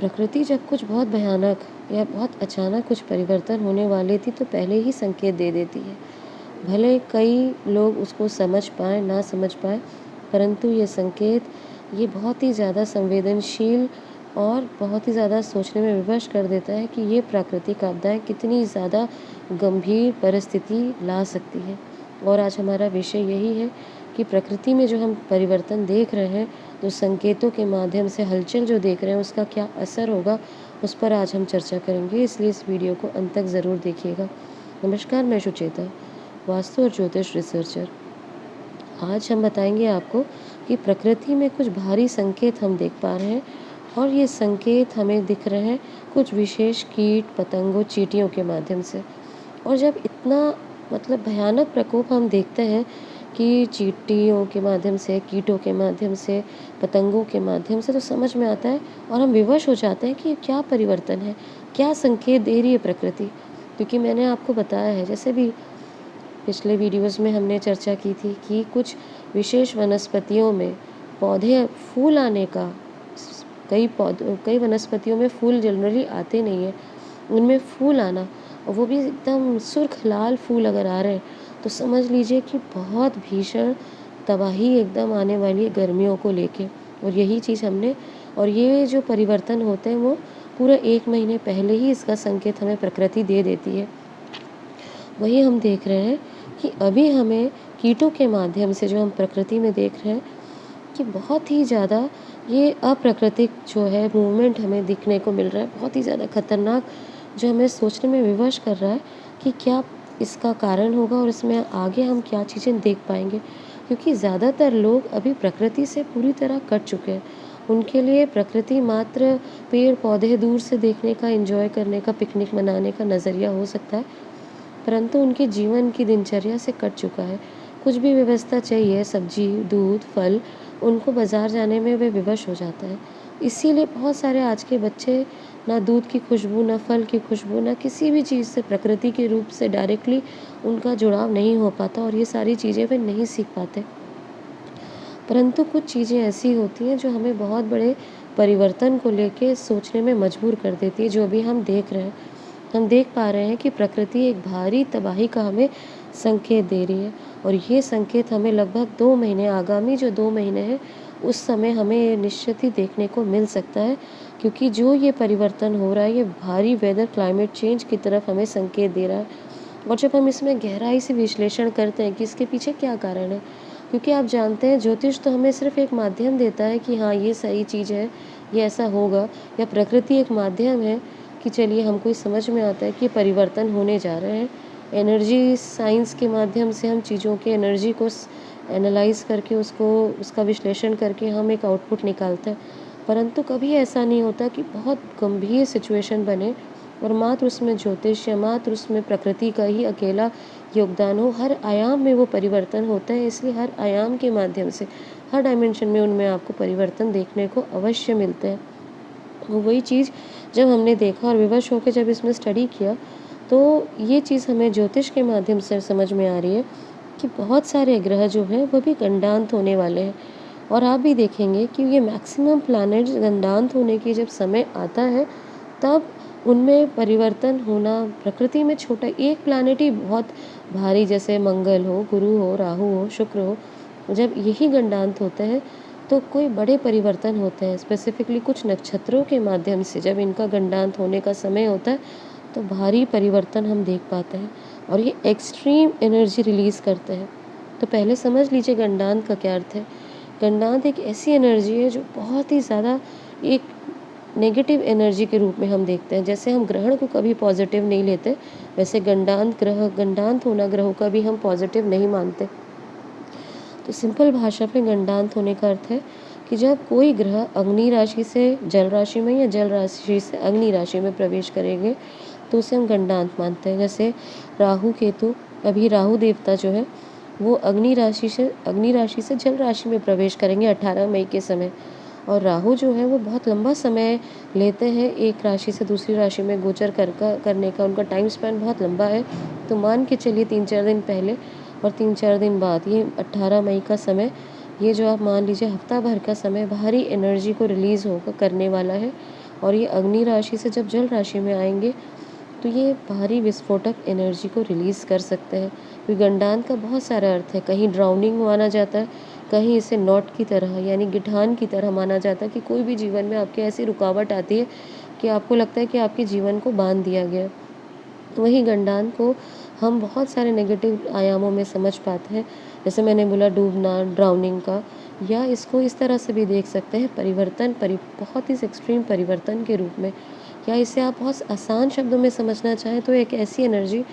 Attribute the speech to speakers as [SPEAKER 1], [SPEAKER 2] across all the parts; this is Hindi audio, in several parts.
[SPEAKER 1] प्रकृति जब कुछ बहुत भयानक या बहुत अचानक कुछ परिवर्तन होने वाले थी तो पहले ही संकेत दे देती है। भले कई लोग उसको समझ पाएँ, ना समझ पाएँ, परंतु ये संकेत ये बहुत ही ज़्यादा संवेदनशील और बहुत ही ज़्यादा सोचने में विवश कर देता है कि ये प्राकृतिक आपदाएँ कितनी ज़्यादा गंभीर परिस्थिति ला सकती हैं। और आज हमारा विषय यही है कि प्रकृति में जो हम परिवर्तन देख रहे हैं, जो संकेतों के माध्यम से हलचल जो देख रहे हैं, उसका क्या असर होगा, उस पर आज हम चर्चा करेंगे, इसलिए इस वीडियो को अंत तक ज़रूर देखिएगा। नमस्कार, मैं सुचेता, वास्तु और ज्योतिष रिसर्चर। आज हम बताएंगे आपको कि प्रकृति में कुछ भारी संकेत हम देख पा रहे हैं और ये संकेत हमें दिख रहे हैं कुछ विशेष कीट, पतंगों, चींटियों के माध्यम से। और जब इतना भयानक प्रकोप हम देखते हैं कि चींटियों के माध्यम से, कीटों के माध्यम से, पतंगों के माध्यम से, तो समझ में आता है और हम विवश हो जाते हैं कि ये क्या परिवर्तन है, क्या संकेत दे रही है प्रकृति। क्योंकि मैंने आपको बताया है, जैसे भी पिछले वीडियोस में हमने चर्चा की थी कि कुछ विशेष वनस्पतियों में पौधे फूल आने का, कई वनस्पतियों में फूल जनरली आते नहीं हैं, उनमें फूल आना, और वो भी एकदम सुर्ख लाल फूल अगर आ रहे हैं तो समझ लीजिए कि बहुत भीषण तबाही एकदम आने वाली है गर्मियों को लेके। और यही चीज़ हमने, और ये जो परिवर्तन होते हैं वो पूरा 1 महीने पहले ही इसका संकेत हमें प्रकृति दे देती है। वही हम देख रहे हैं कि अभी हमें कीटों के माध्यम से जो हम प्रकृति में देख रहे हैं कि बहुत ही ज़्यादा ये अप्राकृतिक जो है मूवमेंट हमें दिखने को मिल रहा है, बहुत ही ज़्यादा खतरनाक, जो हमें सोचने में विवश कर रहा है कि क्या इसका कारण होगा और इसमें आगे हम क्या चीज़ें देख पाएंगे। क्योंकि ज़्यादातर लोग अभी प्रकृति से पूरी तरह कट चुके हैं। उनके लिए प्रकृति मात्र पेड़ पौधे दूर से देखने का, एंजॉय करने का, पिकनिक मनाने का नज़रिया हो सकता है, परंतु उनके जीवन की दिनचर्या से कट चुका है। कुछ भी व्यवस्था चाहिए, सब्जी, दूध, फल, उनको बाज़ार जाने में वे विवश हो जाता है। इसीलिए बहुत सारे आज के बच्चे ना दूध की खुशबू, ना फल की खुशबू, ना किसी भी चीज़ से प्रकृति के रूप से डायरेक्टली उनका जुड़ाव नहीं हो पाता और ये सारी चीज़ें वे नहीं सीख पाते। परंतु कुछ चीज़ें ऐसी होती हैं जो हमें बहुत बड़े परिवर्तन को लेके सोचने में मजबूर कर देती है, जो अभी हम देख रहे हैं। हम देख पा रहे हैं कि प्रकृति एक भारी तबाही का हमें संकेत दे रही है और ये संकेत हमें लगभग 2 महीने, आगामी जो 2 महीने हैं, उस समय हमें ये निश्चित ही देखने को मिल सकता है। क्योंकि जो ये परिवर्तन हो रहा है, ये भारी वेदर, क्लाइमेट चेंज की तरफ हमें संकेत दे रहा है। और जब हम इसमें गहराई से विश्लेषण करते हैं कि इसके पीछे क्या कारण है, क्योंकि आप जानते हैं ज्योतिष तो हमें सिर्फ एक माध्यम देता है कि हाँ, ये सही चीज़ है, ये ऐसा होगा, या प्रकृति एक माध्यम है कि चलिए हमको ये समझ में आता है कि परिवर्तन होने जा रहे हैं। एनर्जी साइंस के माध्यम से हम चीज़ों के एनर्जी को एनालाइज़ करके, उसका विश्लेषण करके हम एक आउटपुट निकालते हैं। परंतु कभी ऐसा नहीं होता कि बहुत गंभीर सिचुएशन बने और मात्र उसमें ज्योतिष या मात्र उसमें प्रकृति का ही अकेला योगदान हो। हर आयाम में वो परिवर्तन होता है, इसलिए हर आयाम के माध्यम से, हर डायमेंशन में उनमें आपको परिवर्तन देखने को अवश्य मिलते हैं। वही चीज़ जब हमने देखा और विवश होकर जब इसमें स्टडी किया, तो ये चीज़ हमें ज्योतिष के माध्यम से समझ में आ रही है कि बहुत सारे ग्रह जो हैं वो भी गंडांत होने वाले हैं। और आप भी देखेंगे कि ये मैक्सिमम प्लैनेट्स गंडांत होने की जब समय आता है, तब उनमें परिवर्तन होना, प्रकृति में छोटा एक प्लैनेट ही बहुत भारी, जैसे मंगल हो, गुरु हो, राहु हो, शुक्र हो, जब यही गंडांत होते हैं तो कोई बड़े परिवर्तन होते हैं। स्पेसिफिकली कुछ नक्षत्रों के माध्यम से जब इनका गंडांत होने का समय होता है तो भारी परिवर्तन हम देख पाते हैं और ये एक्सट्रीम एनर्जी रिलीज़ करते हैं। तो पहले समझ लीजिए गंडांत का क्या अर्थ है। गंडांत एक ऐसी एनर्जी है जो बहुत ही ज़्यादा एक नेगेटिव एनर्जी के रूप में हम देखते हैं। जैसे हम ग्रहण को कभी पॉजिटिव नहीं लेते, वैसे गंडांत होना ग्रहों का भी हम पॉजिटिव नहीं मानते। तो सिंपल भाषा में गंडांत होने का अर्थ है कि जब कोई ग्रह अग्नि राशि से जल राशि में या जल राशि से अग्नि राशि में प्रवेश करेंगे तो उसे हम गंडांत मानते हैं। जैसे राहु केतु, अभी राहु देवता जो है वो अग्नि राशि से जल राशि में प्रवेश करेंगे 18 मई के समय। और राहु जो है वो बहुत लंबा समय लेते हैं एक राशि से दूसरी राशि में गोचर करने का, उनका टाइम स्पैन बहुत लंबा है। तो मान के चलिए 3-4 दिन पहले और 3-4 दिन बाद, ये 18 मई का समय, ये जो आप मान लीजिए हफ्ता भर का समय भारी एनर्जी को रिलीज़ होकर करने वाला है। और ये अग्नि राशि से जब जल राशि में आएँगे तो ये भारी विस्फोटक एनर्जी को रिलीज़ कर सकते हैं। क्योंकि गंडांत का बहुत सारा अर्थ है, कहीं ड्राउनिंग माना जाता है, कहीं इसे नॉट की तरह यानी गिठान की तरह माना जाता है कि कोई भी जीवन में आपके ऐसी रुकावट आती है कि आपको लगता है कि आपके जीवन को बाँध दिया गया है। वहीं गंडान को हम बहुत सारे नेगेटिव आयामों में समझ पाते हैं, जैसे मैंने बोला डूबना, ड्राउनिंग का, या इसको इस तरह से भी देख सकते हैं बहुत ही एक्सट्रीम परिवर्तन के रूप में, या इसे आप बहुत आसान शब्दों में समझना चाहें तो एक ऐसी एनर्जी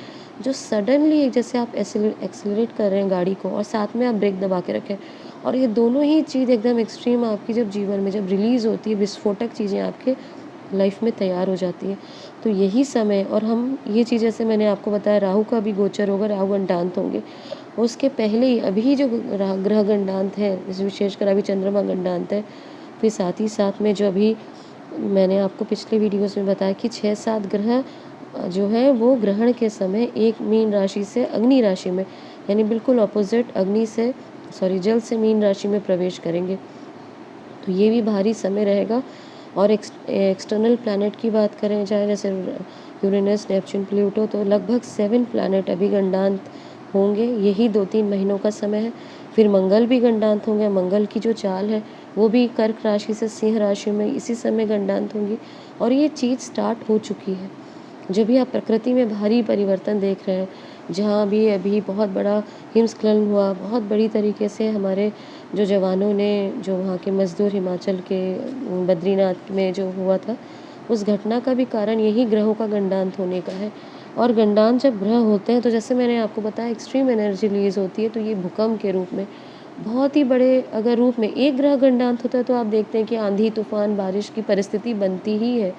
[SPEAKER 1] जो सडनली, एक जैसे आप एक्सेलरेट कर रहे हैं गाड़ी को और साथ में आप ब्रेक दबा के रखें, और ये दोनों ही चीज़ एकदम एक्सट्रीम आपकी जब जीवन में जब रिलीज़ होती है, विस्फोटक चीज़ें आपके लाइफ में तैयार हो जाती है। तो यही समय, और हम ये चीज़ जैसे मैंने आपको बताया राहु का भी गोचर होगा, राहु गंडांत होंगे। उसके पहले ही अभी जो ग्रह गंडांत है, जैसे विशेषकर अभी चंद्रमा गंडांत है, फिर साथ ही साथ में जो अभी मैंने आपको पिछले वीडियोस में बताया कि 6-7 ग्रह जो है वो ग्रहण के समय एक मीन राशि से अग्नि राशि में, यानी बिल्कुल ऑपोजिट जल से मीन राशि में प्रवेश करेंगे। तो ये भी भारी समय रहेगा। और एक्सटर्नल प्लैनेट की बात करें चाहे जैसे यूरेनस, नेपच्यून, प्लूटो, तो लगभग 7 प्लैनेट अभी गंडांत होंगे। यही 2-3 महीनों का समय है। फिर मंगल भी गंडांत होंगे। मंगल की जो चाल है वो भी कर्क राशि से सिंह राशि में इसी समय गंडांत होंगी, और ये चीज़ स्टार्ट हो चुकी है। जब भी आप प्रकृति में भारी परिवर्तन देख रहे हैं, जहाँ भी अभी बहुत बड़ा हिमस्खलन हुआ, बहुत बड़ी तरीके से हमारे जो जवानों ने, जो वहाँ के मज़दूर हिमाचल के बद्रीनाथ में जो हुआ था, उस घटना का भी कारण यही ग्रहों का गंडांत होने का है। और गंडांत जब ग्रह होते हैं तो जैसे मैंने आपको बताया एक्सट्रीम एनर्जी रिलीज़ होती है, तो ये भूकंप के रूप में बहुत ही बड़े अगर रूप में एक ग्रह गंडांत होता है तो आप देखते हैं कि आंधी, तूफान, बारिश की परिस्थिति बनती ही है।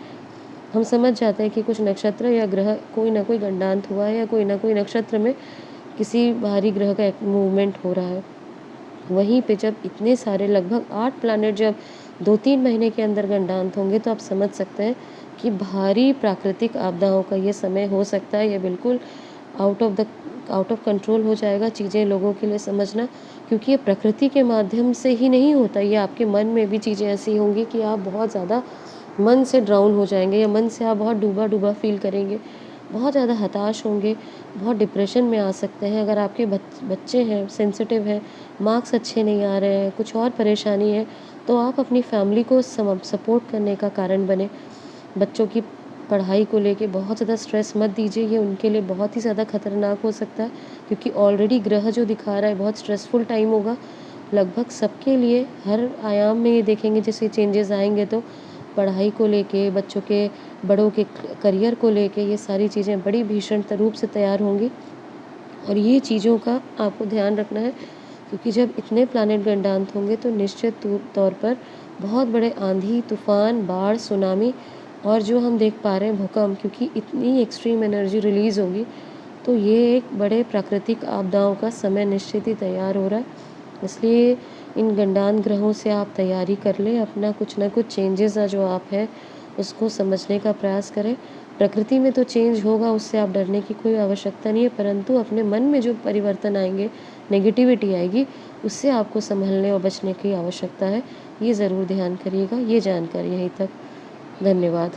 [SPEAKER 1] हम समझ जाते हैं कि कुछ नक्षत्र या ग्रह कोई ना कोई गंडांत हुआ है, या कोई ना कोई नक्षत्र में किसी बाहरी ग्रह का एक मूवमेंट हो रहा है। वहीं पे जब इतने सारे लगभग 8 प्लैनेट जब 2-3 महीने के अंदर गंडांत होंगे तो आप समझ सकते हैं कि भारी प्राकृतिक आपदाओं का ये समय हो सकता है। ये बिल्कुल आउट ऑफ कंट्रोल हो जाएगा चीज़ें लोगों के लिए समझना, क्योंकि ये प्रकृति के माध्यम से ही नहीं होता, ये आपके मन में भी चीज़ें ऐसी होंगी कि आप बहुत ज़्यादा मन से ड्राउन हो जाएंगे, या मन से आप बहुत डूबा डूबा फील करेंगे, बहुत ज़्यादा हताश होंगे, बहुत डिप्रेशन में आ सकते हैं। अगर आपके बच्चे हैं, सेंसिटिव हैं, मार्क्स अच्छे नहीं आ रहे हैं, कुछ और परेशानी है, तो आप अपनी फैमिली को सपोर्ट करने का कारण बने। बच्चों की पढ़ाई को लेके बहुत ज़्यादा स्ट्रेस मत दीजिए, ये उनके लिए बहुत ही ज़्यादा खतरनाक हो सकता है, क्योंकि ऑलरेडी ग्रह जो दिखा रहा है बहुत स्ट्रेसफुल टाइम होगा लगभग सबके लिए। हर आयाम में ये देखेंगे जैसे चेंजेस आएंगे, तो पढ़ाई को लेके, बच्चों के, बड़ों के करियर को लेके ये सारी चीज़ें बड़ी भीषण रूप से तैयार होंगी। और ये चीज़ों का आपको ध्यान रखना है, क्योंकि जब इतने प्लैनेट गंडांत होंगे तो निश्चित तौर पर बहुत बड़े आंधी, तूफान, बाढ़, सुनामी, और जो हम देख पा रहे हैं भूकंप, क्योंकि इतनी एक्सट्रीम एनर्जी रिलीज़ होगी, तो ये एक बड़े प्राकृतिक आपदाओं का समय निश्चित ही तैयार हो रहा है। इसलिए इन गंडांत ग्रहों से आप तैयारी कर लें, अपना कुछ ना कुछ चेंजेस जो आप हैं उसको समझने का प्रयास करें। प्रकृति में तो चेंज होगा, उससे आप डरने की कोई आवश्यकता नहीं है, परंतु अपने मन में जो परिवर्तन आएंगे, नेगेटिविटी आएगी, उससे आपको संभलने और बचने की आवश्यकता है। ये ज़रूर ध्यान करिएगा। ये जानकारी यहीं तक। धन्यवाद।